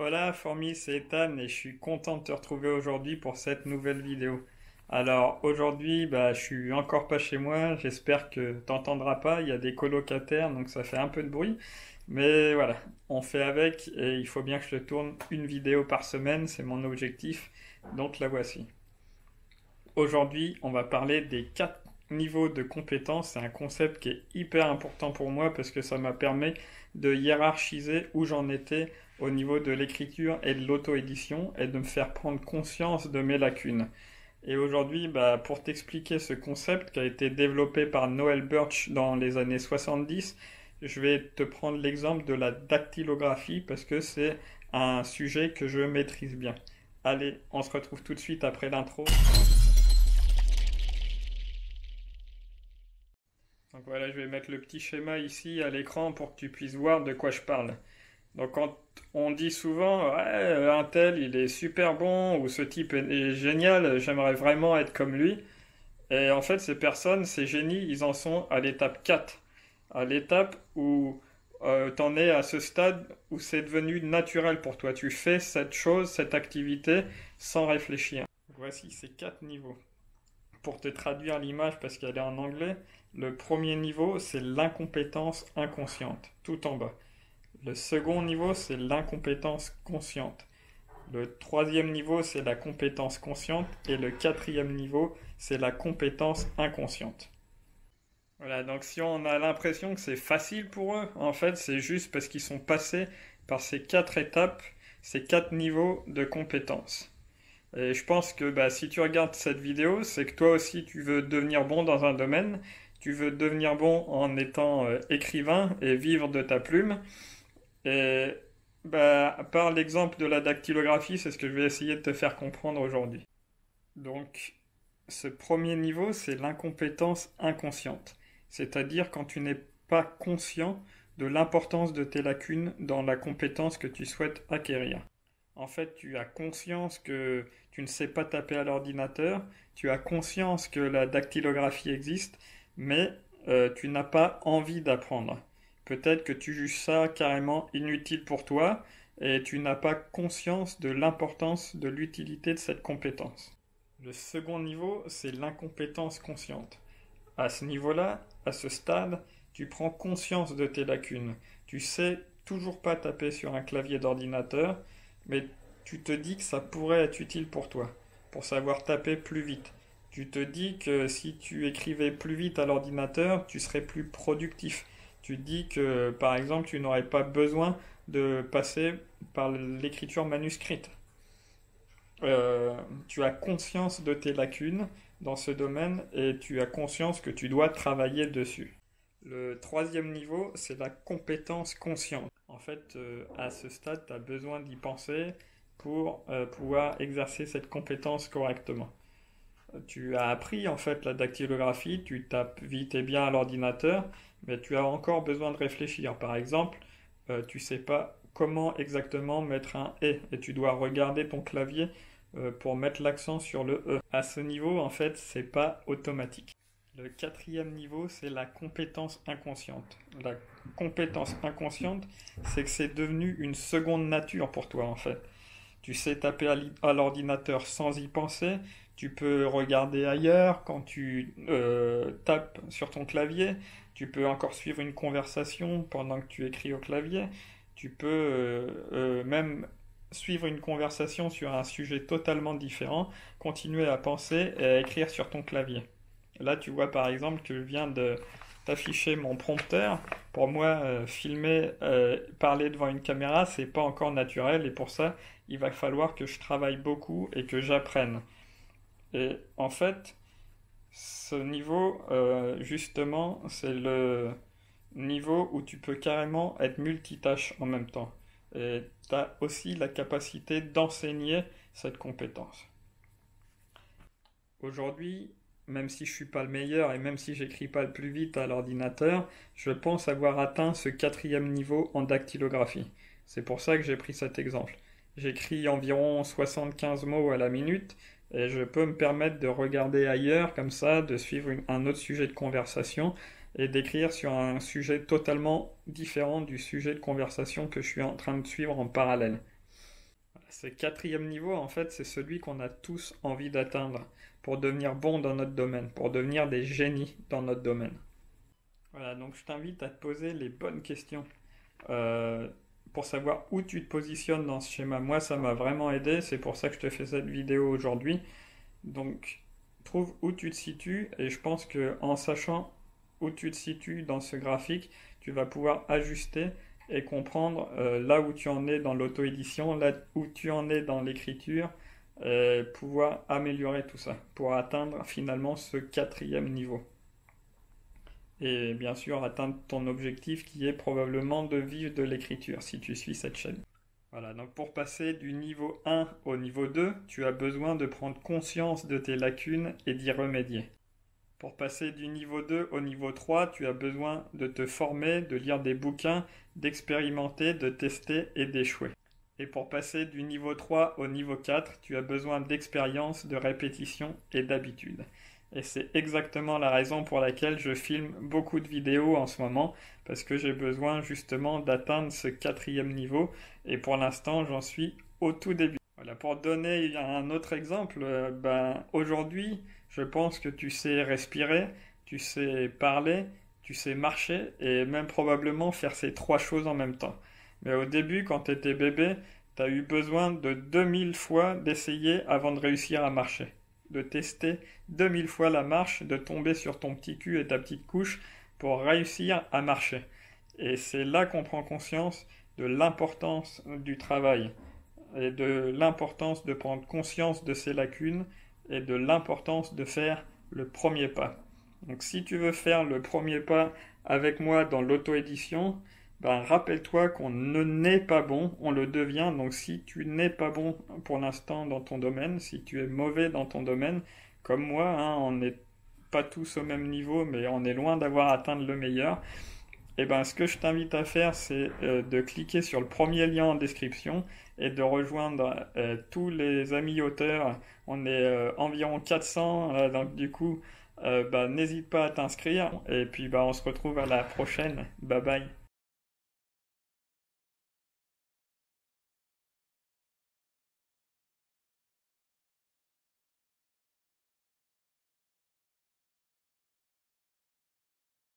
Hola Formi, c'est Ethan et je suis content de te retrouver aujourd'hui pour cette nouvelle vidéo. Alors aujourd'hui, je suis encore pas chez moi, j'espère que t'entendras pas, il y a des colocataires donc ça fait un peu de bruit. Mais voilà, on fait avec et il faut bien que je te tourne une vidéo par semaine, c'est mon objectif, donc la voici. Aujourd'hui, on va parler des 4 niveaux de compétences. C'est un concept qui est hyper important pour moi parce que ça m'a permis de hiérarchiser où j'en étais au niveau de l'écriture et de l'auto-édition et de me faire prendre conscience de mes lacunes. Et aujourd'hui, pour t'expliquer ce concept qui a été développé par Noel Birch dans les années 70, je vais te prendre l'exemple de la dactylographie parce que c'est un sujet que je maîtrise bien. Allez, on se retrouve tout de suite après l'intro. Donc voilà, je vais mettre le petit schéma ici à l'écran pour que tu puisses voir de quoi je parle. Donc quand on dit souvent, ouais, un tel il est super bon ou ce type est génial, j'aimerais vraiment être comme lui. Et en fait, ces personnes, ces génies, ils en sont à l'étape 4, à l'étape où t'en es à ce stade où c'est devenu naturel pour toi. Tu fais cette chose, cette activité sans réfléchir. Voici ces 4 niveaux. Pour te traduire l'image parce qu'elle est en anglais, le premier niveau c'est l'incompétence inconsciente, tout en bas. Le second niveau c'est l'incompétence consciente. Le troisième niveau c'est la compétence consciente et le quatrième niveau c'est la compétence inconsciente. Voilà, donc si on a l'impression que c'est facile pour eux, en fait c'est juste parce qu'ils sont passés par ces 4 étapes, ces 4 niveaux de compétences. Et je pense que si tu regardes cette vidéo, c'est que toi aussi tu veux devenir bon dans un domaine, tu veux devenir bon en étant écrivain et vivre de ta plume. Et par l'exemple de la dactylographie, c'est ce que je vais essayer de te faire comprendre aujourd'hui. Donc, ce premier niveau, c'est l'incompétence inconsciente. C'est-à-dire quand tu n'es pas conscient de l'importance de tes lacunes dans la compétence que tu souhaites acquérir. En fait, tu as conscience que tu ne sais pas taper à l'ordinateur, tu as conscience que la dactylographie existe, mais tu n'as pas envie d'apprendre. Peut-être que tu juges ça carrément inutile pour toi et tu n'as pas conscience de l'importance de l'utilité de cette compétence. Le second niveau, c'est l'incompétence consciente. À ce niveau-là, à ce stade, tu prends conscience de tes lacunes. Tu sais toujours pas taper sur un clavier d'ordinateur, mais tu te dis que ça pourrait être utile pour toi, pour savoir taper plus vite. Tu te dis que si tu écrivais plus vite à l'ordinateur, tu serais plus productif. Tu te dis que, par exemple, tu n'aurais pas besoin de passer par l'écriture manuscrite. Tu as conscience de tes lacunes dans ce domaine et tu as conscience que tu dois travailler dessus. Le troisième niveau, c'est la compétence consciente. En fait, à ce stade, tu as besoin d'y penser pour pouvoir exercer cette compétence correctement. Tu as appris en fait la dactylographie, tu tapes vite et bien à l'ordinateur, mais tu as encore besoin de réfléchir. Par exemple, tu sais pas comment exactement mettre un et tu dois regarder ton clavier pour mettre l'accent sur le E. À ce niveau, en fait, c'est pas automatique. Le quatrième niveau, c'est la compétence inconsciente. La compétence inconsciente, c'est que c'est devenu une seconde nature pour toi, en fait. Tu sais taper à l'ordinateur sans y penser. Tu peux regarder ailleurs quand tu tapes sur ton clavier. Tu peux encore suivre une conversation pendant que tu écris au clavier. Tu peux même suivre une conversation sur un sujet totalement différent, continuer à penser et à écrire sur ton clavier. Là, tu vois par exemple que je viens de t'afficher mon prompteur. Pour moi, filmer, parler devant une caméra, c'est pas encore naturel et pour ça, il va falloir que je travaille beaucoup et que j'apprenne. Et en fait, ce niveau, justement, c'est le niveau où tu peux carrément être multitâche en même temps. Et tu as aussi la capacité d'enseigner cette compétence. Aujourd'hui, même si je suis pas le meilleur et même si j'écris pas le plus vite à l'ordinateur, je pense avoir atteint ce quatrième niveau en dactylographie. C'est pour ça que j'ai pris cet exemple. J'écris environ 75 mots à la minute et je peux me permettre de regarder ailleurs comme ça, de suivre un autre sujet de conversation et d'écrire sur un sujet totalement différent du sujet de conversation que je suis en train de suivre en parallèle. Ce quatrième niveau, en fait, c'est celui qu'on a tous envie d'atteindre pour devenir bon dans notre domaine, pour devenir des génies dans notre domaine. Voilà, donc je t'invite à te poser les bonnes questions euh, pour savoir où tu te positionnes dans ce schéma. Moi, ça m'a vraiment aidé, c'est pour ça que je te fais cette vidéo aujourd'hui. Donc, trouve où tu te situes et je pense que en sachant où tu te situes dans ce graphique, tu vas pouvoir ajuster et comprendre là où tu en es dans l'auto-édition, là où tu en es dans l'écriture, et pouvoir améliorer tout ça pour atteindre finalement ce quatrième niveau. Et bien sûr atteindre ton objectif qui est probablement de vivre de l'écriture si tu suis cette chaîne. Voilà, donc pour passer du niveau 1 au niveau 2, tu as besoin de prendre conscience de tes lacunes et d'y remédier. Pour passer du niveau 2 au niveau 3, tu as besoin de te former, de lire des bouquins, d'expérimenter, de tester et d'échouer. Et pour passer du niveau 3 au niveau 4, tu as besoin d'expérience, de répétition et d'habitude. Et c'est exactement la raison pour laquelle je filme beaucoup de vidéos en ce moment, parce que j'ai besoin justement d'atteindre ce quatrième niveau, et pour l'instant j'en suis au tout début. Voilà, pour donner un autre exemple, aujourd'hui, je pense que tu sais respirer, tu sais parler, tu sais marcher et même probablement faire ces trois choses en même temps. Mais au début, quand tu étais bébé, tu as eu besoin de 2000 fois d'essayer avant de réussir à marcher. De tester 2000 fois la marche, de tomber sur ton petit cul et ta petite couche pour réussir à marcher. Et c'est là qu'on prend conscience de l'importance du travail et de l'importance de prendre conscience de ses lacunes et de l'importance de faire le premier pas. Donc si tu veux faire le premier pas avec moi dans l'auto-édition, rappelle-toi qu'on ne n'est pas bon, on le devient. Donc si tu n'es pas bon pour l'instant dans ton domaine, si tu es mauvais dans ton domaine, comme moi, on n'est pas tous au même niveau, mais on est loin d'avoir atteint le meilleur. Et ce que je t'invite à faire, c'est de cliquer sur le premier lien en description et de rejoindre tous les amis auteurs. On est environ 400, donc du coup, n'hésite pas à t'inscrire. Et puis, on se retrouve à la prochaine. Bye bye.